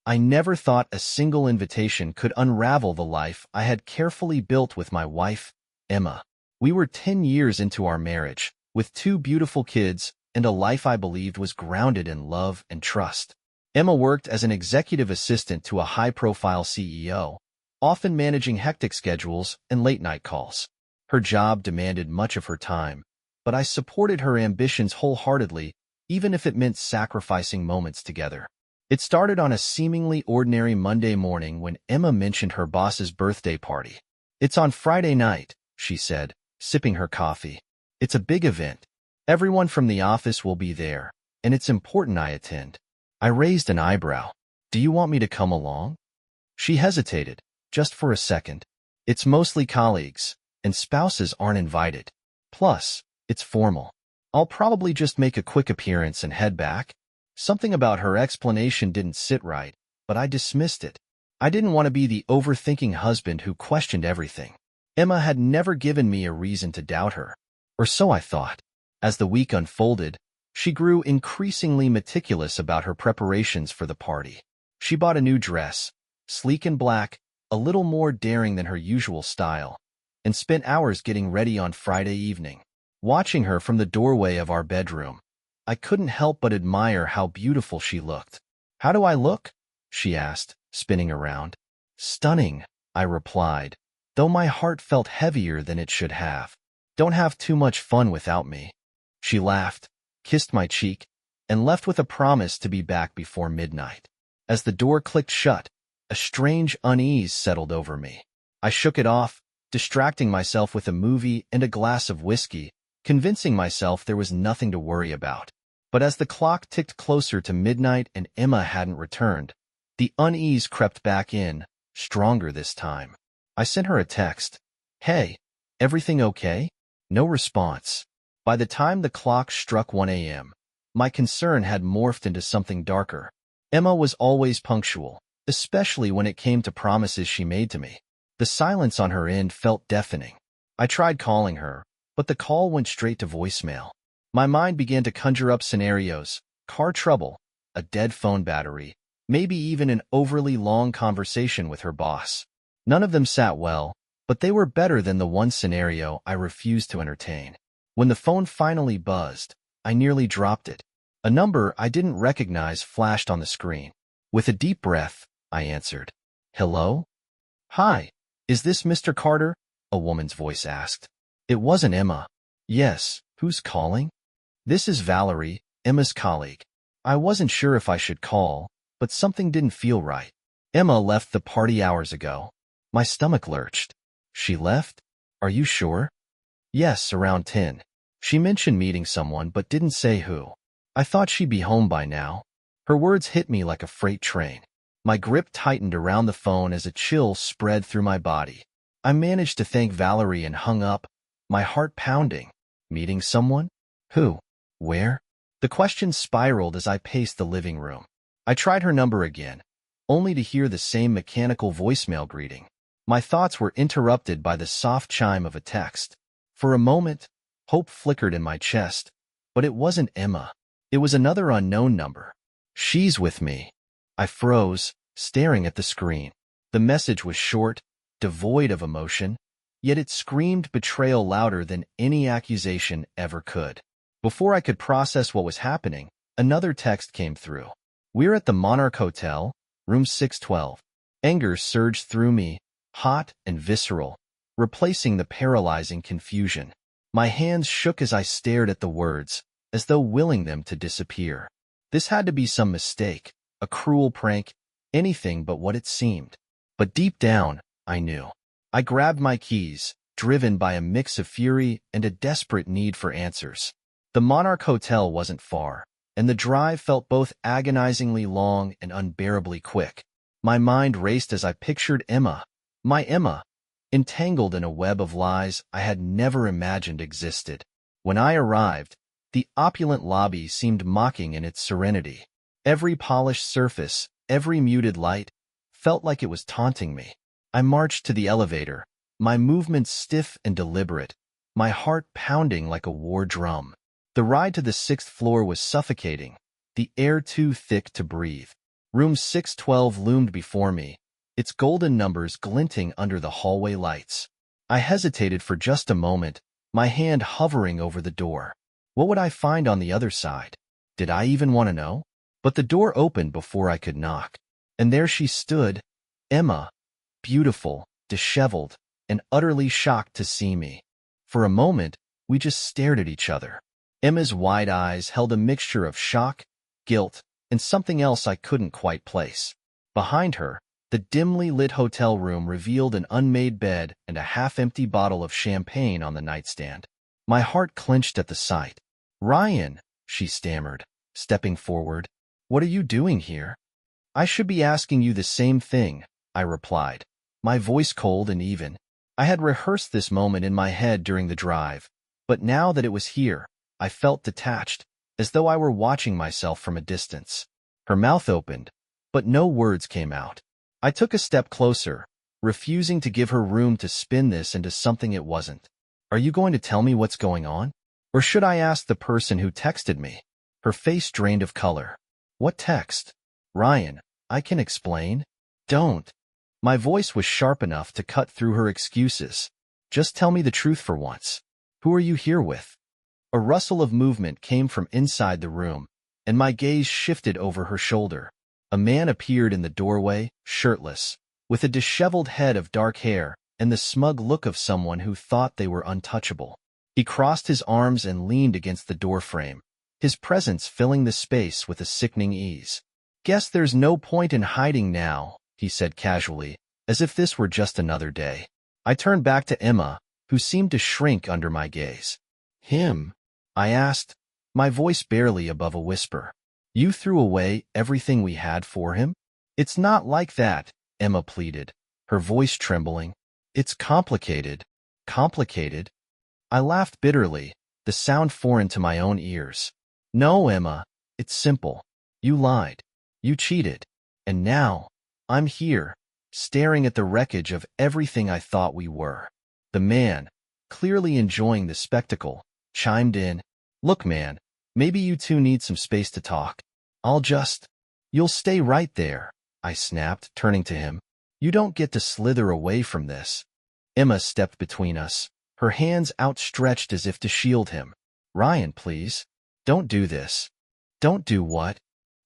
I never thought a single invitation could unravel the life I had carefully built with my wife, Emma. We were 10 years into our marriage, with 2 beautiful kids and a life I believed was grounded in love and trust. Emma worked as an executive assistant to a high-profile CEO, often managing hectic schedules and late-night calls. Her job demanded much of her time, but I supported her ambitions wholeheartedly, even if it meant sacrificing moments together. It started on a seemingly ordinary Monday morning when Emma mentioned her boss's birthday party. "It's on Friday night," she said, sipping her coffee. "It's a big event. Everyone from the office will be there, and it's important I attend." I raised an eyebrow. "Do you want me to come along?" She hesitated, just for a second. "It's mostly colleagues, and spouses aren't invited. Plus, it's formal. I'll probably just make a quick appearance and head back." Something about her explanation didn't sit right, but I dismissed it. I didn't want to be the overthinking husband who questioned everything. Emma had never given me a reason to doubt her, or so I thought. As the week unfolded, she grew increasingly meticulous about her preparations for the party. She bought a new dress, sleek and black, a little more daring than her usual style, and spent hours getting ready on Friday evening. Watching her from the doorway of our bedroom, I couldn't help but admire how beautiful she looked. "How do I look?" she asked, spinning around. "Stunning," I replied, though my heart felt heavier than it should have. "Don't have too much fun without me." She laughed, kissed my cheek, and left with a promise to be back before midnight. As the door clicked shut, a strange unease settled over me. I shook it off, distracting myself with a movie and a glass of whiskey, convincing myself there was nothing to worry about. But as the clock ticked closer to midnight and Emma hadn't returned, the unease crept back in, stronger this time. I sent her a text. "Hey, everything okay?" No response. By the time the clock struck 1 a.m., my concern had morphed into something darker. Emma was always punctual, especially when it came to promises she made to me. The silence on her end felt deafening. I tried calling her, but the call went straight to voicemail. My mind began to conjure up scenarios: car trouble, a dead phone battery, maybe even an overly long conversation with her boss. None of them sat well, but they were better than the one scenario I refused to entertain. When the phone finally buzzed, I nearly dropped it. A number I didn't recognize flashed on the screen. With a deep breath, I answered. "Hello?" "Hi, is this Mr. Carter?" a woman's voice asked. It wasn't Emma. "Yes, who's calling?" "This is Valerie, Emma's colleague." I wasn't sure if I should call, but something didn't feel right. "Emma left the party hours ago." My stomach lurched. "She left? Are you sure?" "Yes, around 10. She mentioned meeting someone but didn't say who. I thought she'd be home by now." Her words hit me like a freight train. My grip tightened around the phone as a chill spread through my body. I managed to thank Valerie and hung up, my heart pounding. Meeting someone? Who? Where? The question spiraled as I paced the living room. I tried her number again, only to hear the same mechanical voicemail greeting. My thoughts were interrupted by the soft chime of a text. For a moment, hope flickered in my chest, but it wasn't Emma. It was another unknown number. "She's with me." I froze, staring at the screen. The message was short, devoid of emotion, yet it screamed betrayal louder than any accusation ever could. Before I could process what was happening, another text came through. "We're at the Monarch Hotel, room 612. Anger surged through me, hot and visceral, replacing the paralyzing confusion. My hands shook as I stared at the words, as though willing them to disappear. This had to be some mistake, a cruel prank, anything but what it seemed. But deep down, I knew. I grabbed my keys, driven by a mix of fury and a desperate need for answers. The Monarch Hotel wasn't far, and the drive felt both agonizingly long and unbearably quick. My mind raced as I pictured Emma, my Emma, entangled in a web of lies I had never imagined existed. When I arrived, the opulent lobby seemed mocking in its serenity. Every polished surface, every muted light, felt like it was taunting me. I marched to the elevator, my movements stiff and deliberate, my heart pounding like a war drum. The ride to the 6th floor was suffocating, the air too thick to breathe. Room 612 loomed before me, its golden numbers glinting under the hallway lights. I hesitated for just a moment, my hand hovering over the door. What would I find on the other side? Did I even want to know? But the door opened before I could knock. And there she stood, Emma, beautiful, disheveled, and utterly shocked to see me. For a moment, we just stared at each other. Emma's wide eyes held a mixture of shock, guilt, and something else I couldn't quite place. Behind her, the dimly lit hotel room revealed an unmade bed and a half-empty bottle of champagne on the nightstand. My heart clenched at the sight. "Ryan," she stammered, stepping forward, "what are you doing here?" "I should be asking you the same thing," I replied, my voice cold and even. I had rehearsed this moment in my head during the drive, but now that it was here, I felt detached, as though I were watching myself from a distance. Her mouth opened, but no words came out. I took a step closer, refusing to give her room to spin this into something it wasn't. "Are you going to tell me what's going on? Or should I ask the person who texted me?" Her face drained of color. "What text?" "Ryan, I can explain." "Don't." My voice was sharp enough to cut through her excuses. "Just tell me the truth for once. Who are you here with?" A rustle of movement came from inside the room, and my gaze shifted over her shoulder. A man appeared in the doorway, shirtless, with a disheveled head of dark hair and the smug look of someone who thought they were untouchable. He crossed his arms and leaned against the doorframe, his presence filling the space with a sickening ease. "Guess there's no point in hiding now," he said casually, as if this were just another day. I turned back to Emma, who seemed to shrink under my gaze. "Him?" I asked, my voice barely above a whisper. "You threw away everything we had for him?" "It's not like that," Emma pleaded, her voice trembling. "It's complicated." "Complicated?" I laughed bitterly, the sound foreign to my own ears. "No, Emma, it's simple. You lied. You cheated. And now, I'm here, staring at the wreckage of everything I thought we were." The man, clearly enjoying the spectacle, chimed in, "Look, man, maybe you two need some space to talk. You'll stay right there," I snapped, turning to him. "You don't get to slither away from this." Emma stepped between us, her hands outstretched as if to shield him. "Ryan, please. Don't do this." "Don't do what?"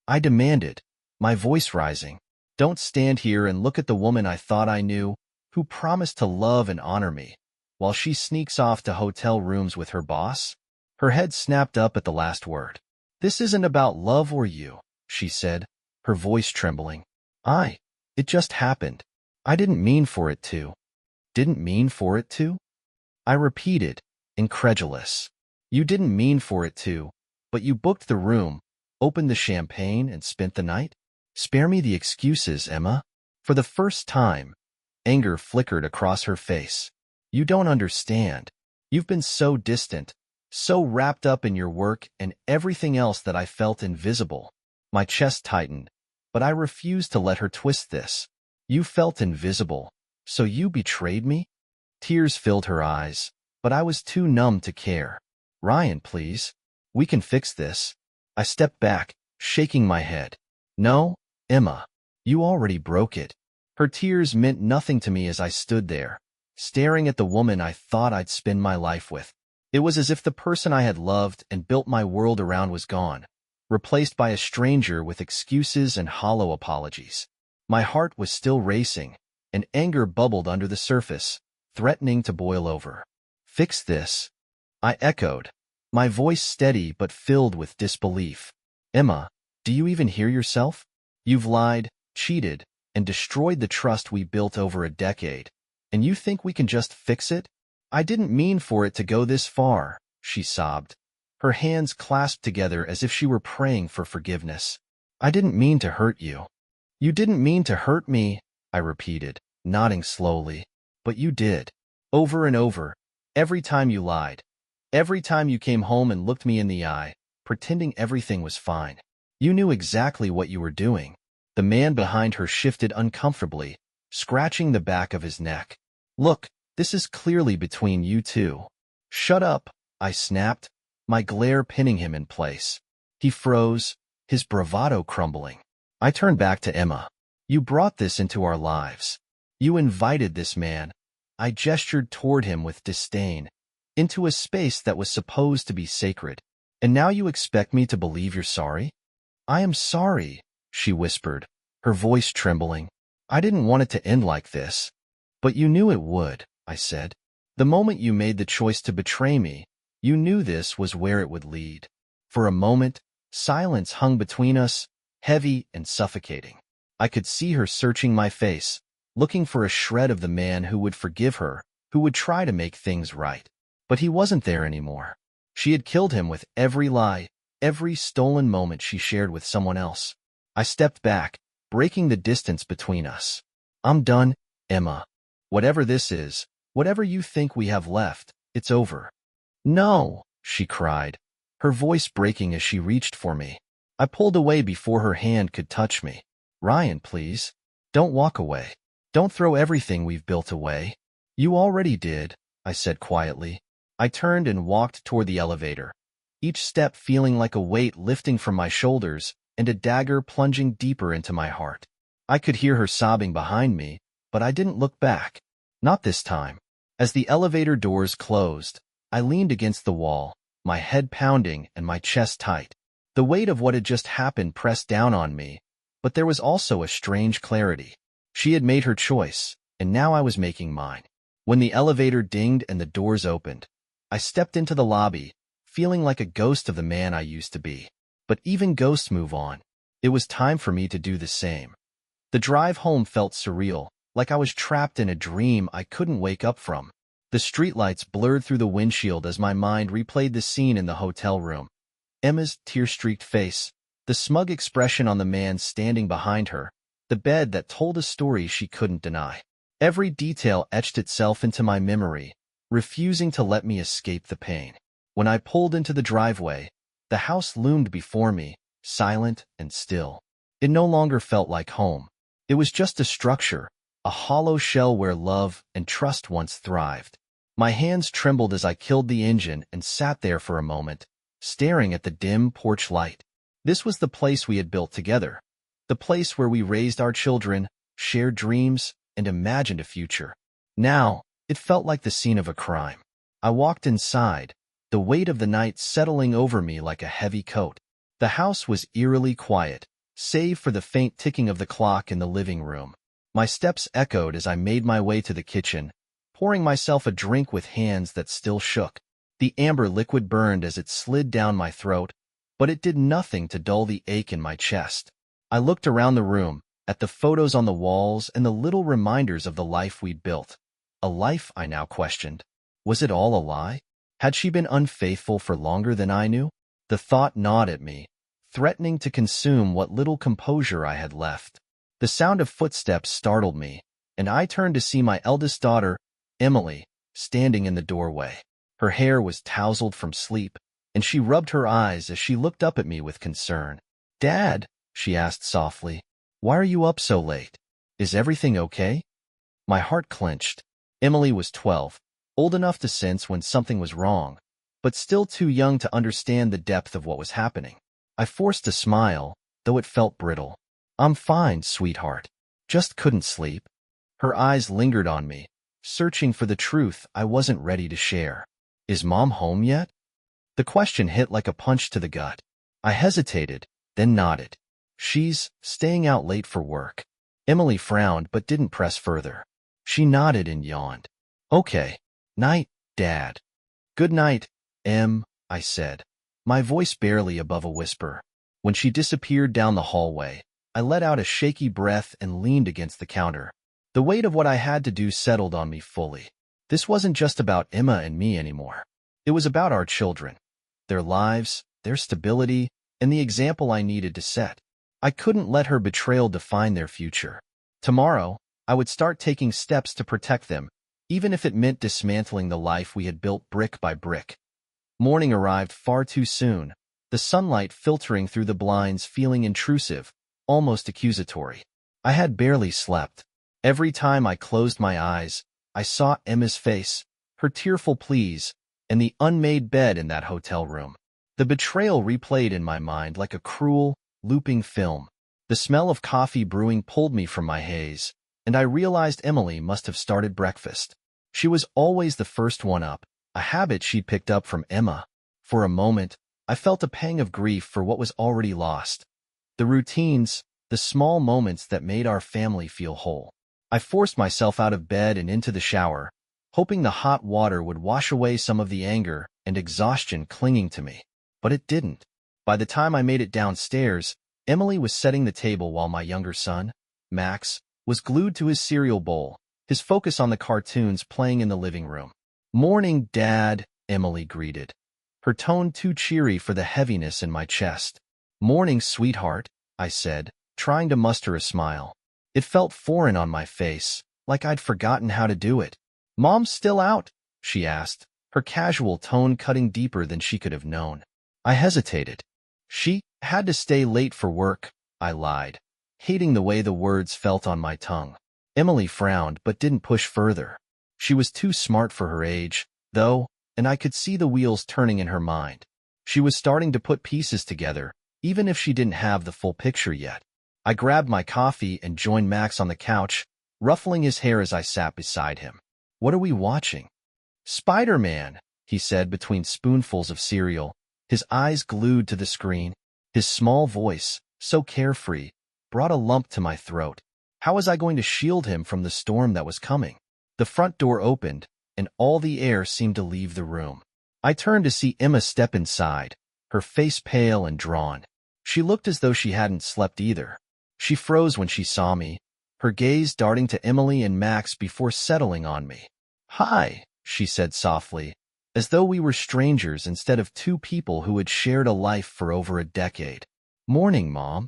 I demanded, my voice rising. "Don't stand here and look at the woman I thought I knew, who promised to love and honor me, while she sneaks off to hotel rooms with her boss." Her head snapped up at the last word. "This isn't about love or you," she said, her voice trembling. It just happened. I didn't mean for it to." "Didn't mean for it to?" I repeated, incredulous. "You didn't mean for it to, but you booked the room, opened the champagne, and spent the night?" "Spare me the excuses, Emma." For the first time, anger flickered across her face. "You don't understand. You've been so distant, so wrapped up in your work and everything else that I felt invisible." My chest tightened, but I refused to let her twist this. "You felt invisible, so you betrayed me?" Tears filled her eyes, but I was too numb to care. "Ryan, please. We can fix this." I stepped back, shaking my head. "No, Emma. You already broke it." Her tears meant nothing to me as I stood there, staring at the woman I thought I'd spend my life with. It was as if the person I had loved and built my world around was gone, replaced by a stranger with excuses and hollow apologies. My heart was still racing, and anger bubbled under the surface, threatening to boil over. "Fix this," I echoed, my voice steady but filled with disbelief. "Emma, do you even hear yourself? You've lied, cheated, and destroyed the trust we built over a decade, and you think we can just fix it?" "I didn't mean for it to go this far," she sobbed, her hands clasped together as if she were praying for forgiveness. "I didn't mean to hurt you." "You didn't mean to hurt me," I repeated, nodding slowly. "But you did. Over and over, every time you lied, every time you came home and looked me in the eye, pretending everything was fine. You knew exactly what you were doing." The man behind her shifted uncomfortably, scratching the back of his neck. "Look, this is clearly between you two." "Shut up," I snapped, my glare pinning him in place. He froze, his bravado crumbling. I turned back to Emma. You brought this into our lives. You invited this man. I gestured toward him with disdain, into a space that was supposed to be sacred. And now you expect me to believe you're sorry? I am sorry, she whispered, her voice trembling. I didn't want it to end like this. But you knew it would, I said. The moment you made the choice to betray me, you knew this was where it would lead. For a moment, silence hung between us, heavy and suffocating. I could see her searching my face, looking for a shred of the man who would forgive her, who would try to make things right. But he wasn't there anymore. She had killed him with every lie, every stolen moment she shared with someone else. I stepped back, breaking the distance between us. I'm done, Emma. Whatever this is, whatever you think we have left, it's over. No, she cried, her voice breaking as she reached for me. I pulled away before her hand could touch me. Ryan, please. Don't walk away. Don't throw everything we've built away. You already did, I said quietly. I turned and walked toward the elevator, each step feeling like a weight lifting from my shoulders and a dagger plunging deeper into my heart. I could hear her sobbing behind me, but I didn't look back. Not this time. As the elevator doors closed, I leaned against the wall, my head pounding and my chest tight. The weight of what had just happened pressed down on me, but there was also a strange clarity. She had made her choice, and now I was making mine. When the elevator dinged and the doors opened, I stepped into the lobby, feeling like a ghost of the man I used to be. But even ghosts move on. It was time for me to do the same. The drive home felt surreal, like I was trapped in a dream I couldn't wake up from. The streetlights blurred through the windshield as my mind replayed the scene in the hotel room. Emma's tear-streaked face, the smug expression on the man standing behind her, the bed that told a story she couldn't deny. Every detail etched itself into my memory, refusing to let me escape the pain. When I pulled into the driveway, the house loomed before me, silent and still. It no longer felt like home. It was just a structure, a hollow shell where love and trust once thrived. My hands trembled as I killed the engine and sat there for a moment, staring at the dim porch light. This was the place we had built together, the place where we raised our children, shared dreams, and imagined a future. Now, it felt like the scene of a crime. I walked inside, the weight of the night settling over me like a heavy coat. The house was eerily quiet, save for the faint ticking of the clock in the living room. My steps echoed as I made my way to the kitchen, pouring myself a drink with hands that still shook. The amber liquid burned as it slid down my throat, but it did nothing to dull the ache in my chest. I looked around the room, at the photos on the walls and the little reminders of the life we'd built. A life, I now questioned. Was it all a lie? Had she been unfaithful for longer than I knew? The thought gnawed at me, threatening to consume what little composure I had left. The sound of footsteps startled me, and I turned to see my eldest daughter, Emily, standing in the doorway. Her hair was tousled from sleep, and she rubbed her eyes as she looked up at me with concern. "Dad," she asked softly, "why are you up so late? Is everything okay?" My heart clenched. Emily was 12, old enough to sense when something was wrong, but still too young to understand the depth of what was happening. I forced a smile, though it felt brittle. "I'm fine, sweetheart. Just couldn't sleep." Her eyes lingered on me, searching for the truth I wasn't ready to share. "Is Mom home yet?" The question hit like a punch to the gut. I hesitated, then nodded. "She's staying out late for work." Emily frowned but didn't press further. She nodded and yawned. "Okay. Night, Dad." "Good night, Em," I said, my voice barely above a whisper. When she disappeared down the hallway, I let out a shaky breath and leaned against the counter. The weight of what I had to do settled on me fully. This wasn't just about Emma and me anymore. It was about our children, their lives, their stability, and the example I needed to set. I couldn't let her betrayal define their future. Tomorrow, I would start taking steps to protect them, even if it meant dismantling the life we had built brick by brick. Morning arrived far too soon, the sunlight filtering through the blinds feeling intrusive, almost accusatory. I had barely slept. Every time I closed my eyes, I saw Emma's face, her tearful pleas, and the unmade bed in that hotel room. The betrayal replayed in my mind like a cruel, looping film. The smell of coffee brewing pulled me from my haze, and I realized Emily must have started breakfast. She was always the first one up, a habit she'd picked up from Emma. For a moment, I felt a pang of grief for what was already lost. The routines, the small moments that made our family feel whole. I forced myself out of bed and into the shower, hoping the hot water would wash away some of the anger and exhaustion clinging to me. But it didn't. By the time I made it downstairs, Emily was setting the table while my younger son, Max, was glued to his cereal bowl, his focus on the cartoons playing in the living room. "Morning, Dad," Emily greeted, her tone too cheery for the heaviness in my chest. "Morning, sweetheart," I said, trying to muster a smile. It felt foreign on my face, like I'd forgotten how to do it. "Mom's still out?" she asked, her casual tone cutting deeper than she could have known. I hesitated. "She had to stay late for work," I lied, hating the way the words felt on my tongue. Emily frowned but didn't push further. She was too smart for her age, though, and I could see the wheels turning in her mind. She was starting to put pieces together, even if she didn't have the full picture yet. I grabbed my coffee and joined Max on the couch, ruffling his hair as I sat beside him. "What are we watching?" "Spider-Man," he said between spoonfuls of cereal, his eyes glued to the screen. His small voice, so carefree, brought a lump to my throat. How was I going to shield him from the storm that was coming? The front door opened, and all the air seemed to leave the room. I turned to see Emma step inside, her face pale and drawn. She looked as though she hadn't slept either. She froze when she saw me, her gaze darting to Emily and Max before settling on me. "Hi," she said softly, as though we were strangers instead of two people who had shared a life for over a decade. "Morning, Mom,"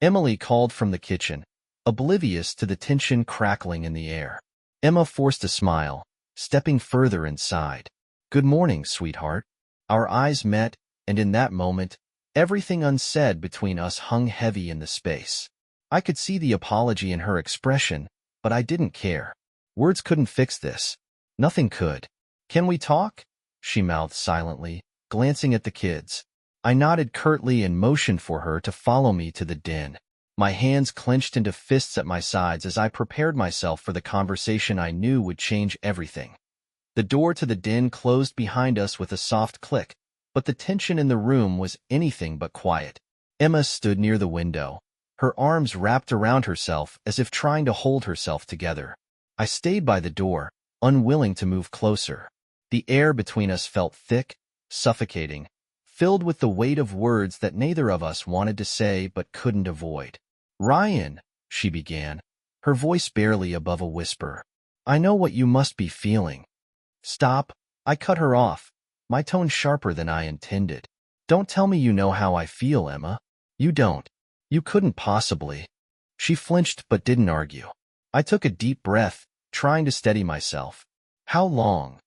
Emily called from the kitchen, oblivious to the tension crackling in the air. Emma forced a smile, stepping further inside. "Good morning, sweetheart." Our eyes met, and in that moment, everything unsaid between us hung heavy in the space. I could see the apology in her expression, but I didn't care. Words couldn't fix this. Nothing could. "Can we talk?" she mouthed silently, glancing at the kids. I nodded curtly and motioned for her to follow me to the den. My hands clenched into fists at my sides as I prepared myself for the conversation I knew would change everything. The door to the den closed behind us with a soft click, but the tension in the room was anything but quiet. Emma stood near the window, her arms wrapped around herself as if trying to hold herself together. I stayed by the door, unwilling to move closer. The air between us felt thick, suffocating, filled with the weight of words that neither of us wanted to say but couldn't avoid. "Ryan," she began, her voice barely above a whisper, "I know what you must be feeling." "Stop," I cut her off, my tone sharper than I intended. "Don't tell me you know how I feel, Emma. You don't. You couldn't possibly." She flinched but didn't argue. I took a deep breath, trying to steady myself. "How long?"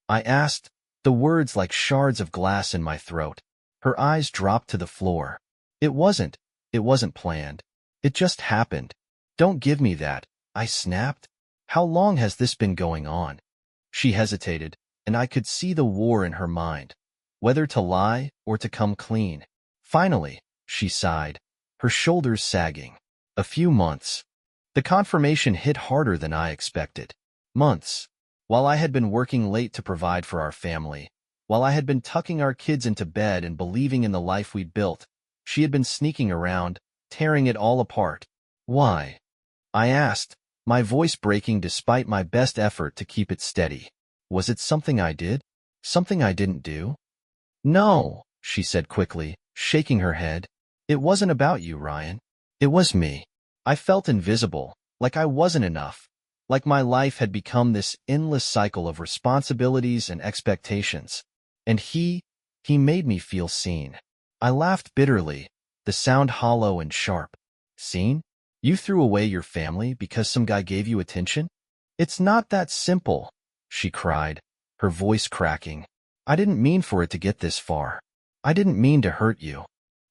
I asked, the words like shards of glass in my throat. Her eyes dropped to the floor. It wasn't planned. It just happened." "Don't give me that," I snapped. "How long has this been going on?" She hesitated, and I could see the war in her mind, whether to lie or to come clean. Finally, she sighed, her shoulders sagging. "A few months." The confirmation hit harder than I expected. Months. While I had been working late to provide for our family, while I had been tucking our kids into bed and believing in the life we'd built, she had been sneaking around, tearing it all apart. "Why?" I asked, my voice breaking despite my best effort to keep it steady. Was it something I did? Something I didn't do? "No," she said quickly, shaking her head. "It wasn't about you, Ryan. It was me. I felt invisible, like I wasn't enough, like my life had become this endless cycle of responsibilities and expectations. And he made me feel seen." I laughed bitterly, the sound hollow and sharp. "Seen? You threw away your family because some guy gave you attention?" "It's not that simple," she cried, her voice cracking. "I didn't mean for it to get this far. I didn't mean to hurt you."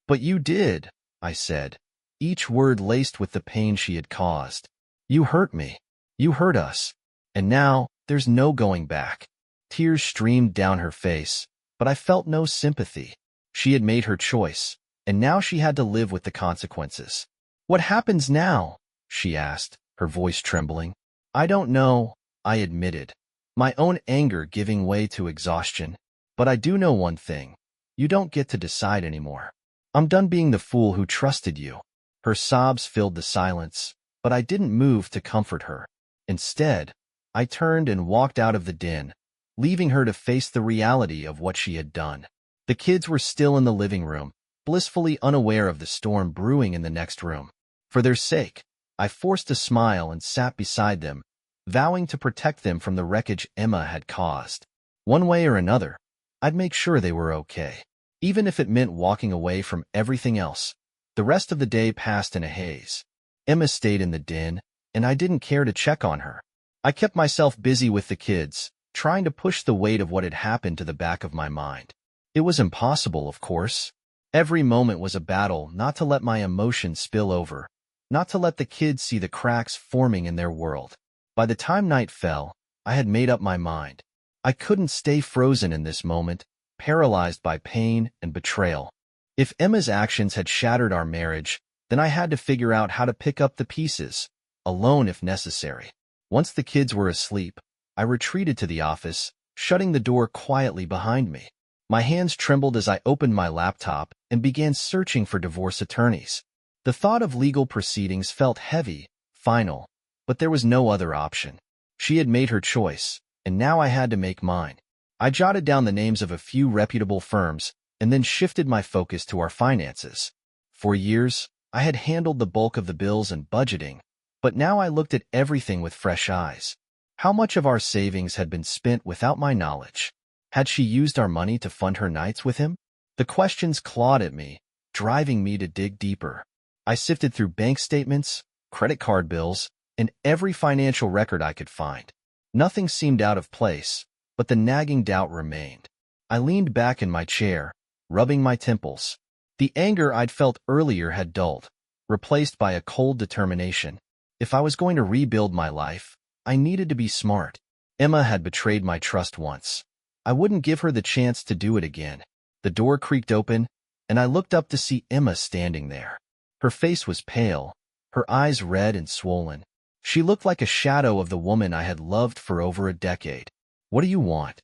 "But you did," I said, each word laced with the pain she had caused. "You hurt me. You hurt us. And now, there's no going back." Tears streamed down her face, but I felt no sympathy. She had made her choice, and now she had to live with the consequences. What happens now? She asked, her voice trembling. I don't know, I admitted, my own anger giving way to exhaustion. But I do know one thing. You don't get to decide anymore. I'm done being the fool who trusted you. Her sobs filled the silence, but I didn't move to comfort her. Instead, I turned and walked out of the den, leaving her to face the reality of what she had done. The kids were still in the living room, blissfully unaware of the storm brewing in the next room. For their sake, I forced a smile and sat beside them, vowing to protect them from the wreckage Emma had caused. One way or another, I'd make sure they were okay, even if it meant walking away from everything else. The rest of the day passed in a haze. Emma stayed in the den, and I didn't care to check on her. I kept myself busy with the kids, trying to push the weight of what had happened to the back of my mind. It was impossible, of course. Every moment was a battle not to let my emotions spill over, not to let the kids see the cracks forming in their world. By the time night fell, I had made up my mind. I couldn't stay frozen in this moment, paralyzed by pain and betrayal. If Emma's actions had shattered our marriage, then I had to figure out how to pick up the pieces, alone if necessary. Once the kids were asleep, I retreated to the office, shutting the door quietly behind me. My hands trembled as I opened my laptop and began searching for divorce attorneys. The thought of legal proceedings felt heavy, final, but there was no other option. She had made her choice, and now I had to make mine. I jotted down the names of a few reputable firms and then shifted my focus to our finances. For years, I had handled the bulk of the bills and budgeting, but now I looked at everything with fresh eyes. How much of our savings had been spent without my knowledge? Had she used our money to fund her nights with him? The questions clawed at me, driving me to dig deeper. I sifted through bank statements, credit card bills, and every financial record I could find. Nothing seemed out of place, but the nagging doubt remained. I leaned back in my chair, rubbing my temples. The anger I'd felt earlier had dulled, replaced by a cold determination. If I was going to rebuild my life, I needed to be smart. Emma had betrayed my trust once. I wouldn't give her the chance to do it again. The door creaked open, and I looked up to see Emma standing there. Her face was pale, her eyes red and swollen. She looked like a shadow of the woman I had loved for over a decade. What do you want?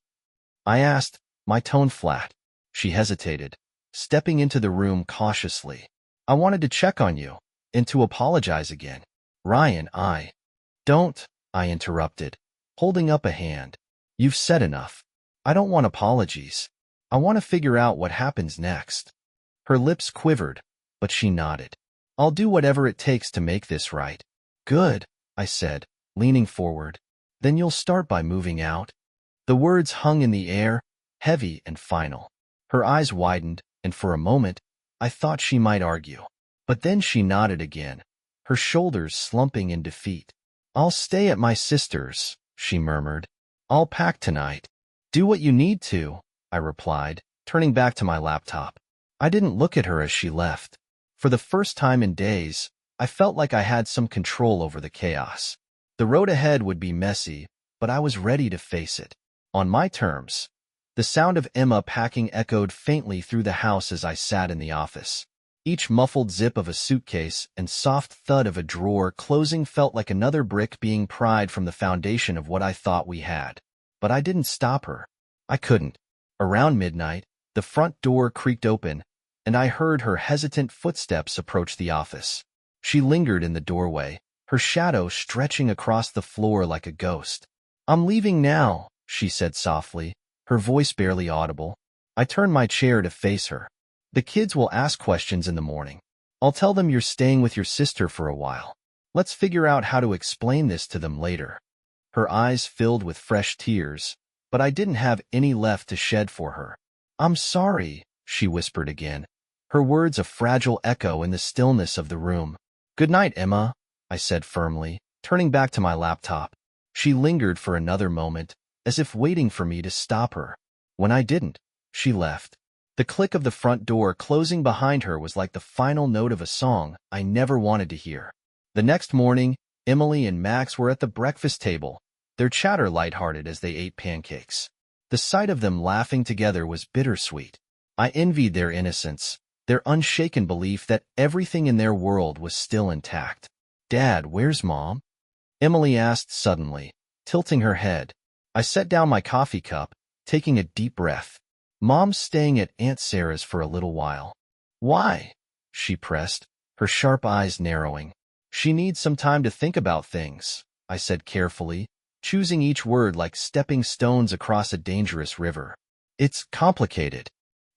I asked, my tone flat. She hesitated, stepping into the room cautiously. I wanted to check on you, and to apologize again. Ryan, Don't, I interrupted, holding up a hand. You've said enough. I don't want apologies. I want to figure out what happens next. Her lips quivered, but she nodded. I'll do whatever it takes to make this right. Good, I said, leaning forward. Then you'll start by moving out? The words hung in the air, heavy and final. Her eyes widened, and for a moment, I thought she might argue. But then she nodded again, her shoulders slumping in defeat. I'll stay at my sister's, she murmured. I'll pack tonight. Do what you need to, I replied, turning back to my laptop. I didn't look at her as she left. For the first time in days, I felt like I had some control over the chaos. The road ahead would be messy, but I was ready to face it. On my terms. The sound of Emma packing echoed faintly through the house as I sat in the office. Each muffled zip of a suitcase and soft thud of a drawer closing felt like another brick being pried from the foundation of what I thought we had. But I didn't stop her. I couldn't. Around midnight, the front door creaked open, and I heard her hesitant footsteps approach the office. She lingered in the doorway, her shadow stretching across the floor like a ghost. I'm leaving now, she said softly, her voice barely audible. I turned my chair to face her. The kids will ask questions in the morning. I'll tell them you're staying with your sister for a while. Let's figure out how to explain this to them later. Her eyes filled with fresh tears, but I didn't have any left to shed for her. I'm sorry, she whispered again, her words a fragile echo in the stillness of the room. Good night, Emma, I said firmly, turning back to my laptop. She lingered for another moment, as if waiting for me to stop her. When I didn't, she left. The click of the front door closing behind her was like the final note of a song I never wanted to hear. The next morning, Emily and Max were at the breakfast table, their chatter lighthearted as they ate pancakes. The sight of them laughing together was bittersweet. I envied their innocence, their unshaken belief that everything in their world was still intact. "Dad, where's Mom?" Emily asked suddenly, tilting her head. I set down my coffee cup, taking a deep breath. "Mom's staying at Aunt Sarah's for a little while." "Why?" she pressed, her sharp eyes narrowing. "She needs some time to think about things," I said carefully, choosing each word like stepping stones across a dangerous river. "It's complicated."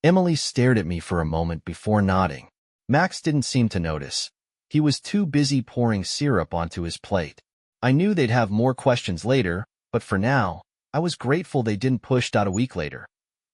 Emily stared at me for a moment before nodding. Max didn't seem to notice. He was too busy pouring syrup onto his plate. I knew they'd have more questions later, but for now, I was grateful they didn't push out a week later.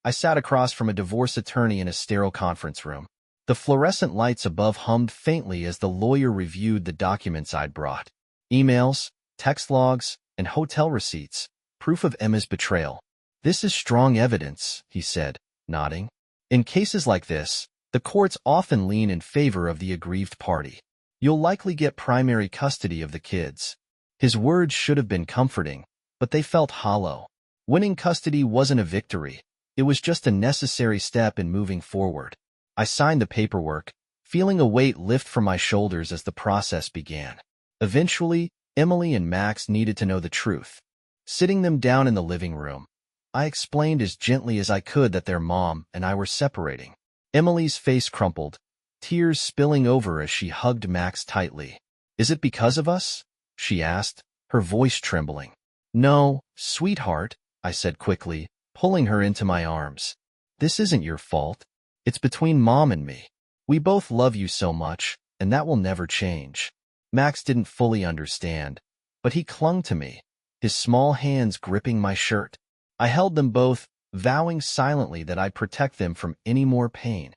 I sat across from a divorce attorney in a sterile conference room. The fluorescent lights above hummed faintly as the lawyer reviewed the documents I'd brought. Emails, text logs, and hotel receipts, proof of Emma's betrayal. "This is strong evidence," he said, nodding. "In cases like this, the courts often lean in favor of the aggrieved party. You'll likely get primary custody of the kids." His words should have been comforting, but they felt hollow. Winning custody wasn't a victory. It was just a necessary step in moving forward. I signed the paperwork, feeling a weight lift from my shoulders as the process began. Eventually, Emily and Max needed to know the truth. Sitting them down in the living room, I explained as gently as I could that their mom and I were separating. Emily's face crumpled, tears spilling over as she hugged Max tightly. "Is it because of us?" she asked, her voice trembling. "No, sweetheart," I said quickly, pulling her into my arms. "This isn't your fault. It's between Mom and me. We both love you so much, and that will never change." Max didn't fully understand, but he clung to me, his small hands gripping my shirt. I held them both, vowing silently that I'd protect them from any more pain.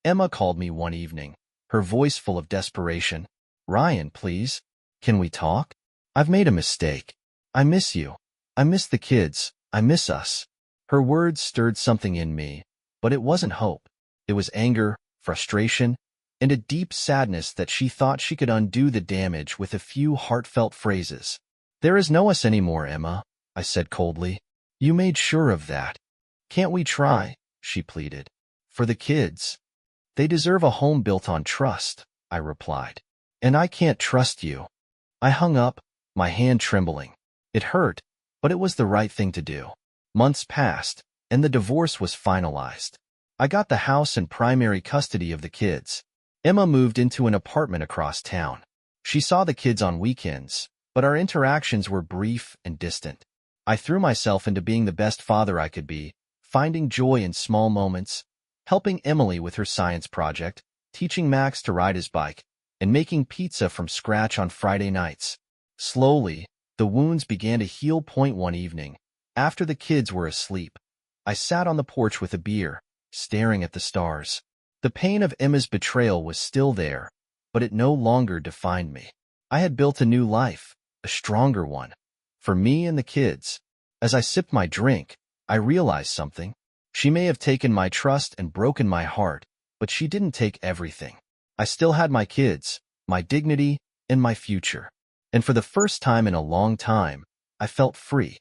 Emma called me one evening, her voice full of desperation. "Ryan, please, can we talk? I've made a mistake. I miss you. I miss the kids. I miss us." Her words stirred something in me, but it wasn't hope. It was anger, frustration, and a deep sadness that she thought she could undo the damage with a few heartfelt phrases. "There is no us anymore, Emma," I said coldly. "You made sure of that. Can't we try?" she pleaded. "For the kids. They deserve a home built on trust," I replied. "And I can't trust you." I hung up, my hand trembling. It hurt, but it was the right thing to do. Months passed, and the divorce was finalized. I got the house and primary custody of the kids. Emma moved into an apartment across town. She saw the kids on weekends, but our interactions were brief and distant. I threw myself into being the best father I could be, finding joy in small moments, helping Emily with her science project, teaching Max to ride his bike, and making pizza from scratch on Friday nights. Slowly, the wounds began to heal. One evening, after the kids were asleep, I sat on the porch with a beer, staring at the stars. The pain of Emma's betrayal was still there, but it no longer defined me. I had built a new life, a stronger one, for me and the kids. As I sipped my drink, I realized something. She may have taken my trust and broken my heart, but she didn't take everything. I still had my kids, my dignity, and my future. And for the first time in a long time, I felt free.